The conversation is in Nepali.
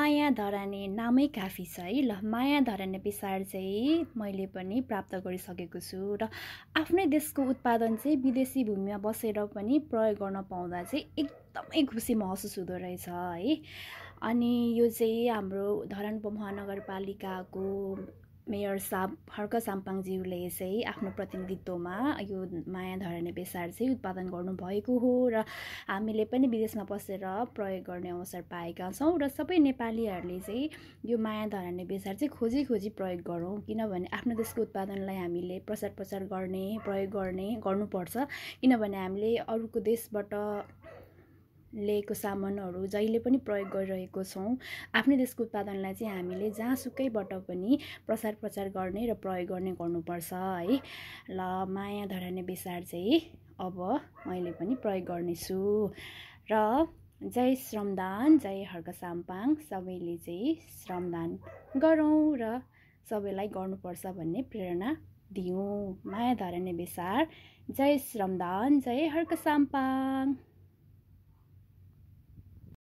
माया धराने नामै काफी छ है। ल माया धराने बेसार चाहिँ मैले पनि प्राप्त गरिसकेको छु र आफ्नै देशको उत्पादन चाहिँ विदेशी भूमिमा बसेर पनि प्रयोग गर्न पाउँदा चाहिँ एकदमै खुसी महसुस हुँदो रहेछ है। अनि यो चाहिँ हाम्रो धरान महानगरपालिकाको मेयर साहब हर्क साम्पाङज्यूले चाहिँ आफ्नो प्रतिनिधित्वमा यो माया धराने बेसार चाहिँ उत्पादन गर्नुभएको हो र हामीले पनि विदेशमा बसेर प्रयोग गर्ने अवसर पाएका छौँ र सबै नेपालीहरूले चाहिँ यो माया धराने बेसार चाहिँ खोजी खोजी प्रयोग गरौँ, किनभने आफ्नो देशको उत्पादनलाई हामीले प्रचार प्रचार गर्ने प्रयोग गर्नुपर्छ। किनभने हामीले अरूको देशबाट ल्याएको सामानहरू जहिले पनि प्रयोग गरिरहेको छौँ। आफ्नै देशको उत्पादनलाई चाहिँ हामीले जहाँसुकैबाट पनि प्रचार प्रचार गर्ने र प्रयोग गर्नुपर्छ है। ल माया धराने बेसार चाहिँ अब मैले पनि प्रयोग गर्नेछु र जय श्रमदान, जय हर्क साम्पाङ। सबैले चाहिँ श्रमदान गरौँ र सबैलाई गर्नुपर्छ भन्ने प्रेरणा दियौँ। माया धराने बेसार, जय श्रमदान, जय हर्क साम्पाङ।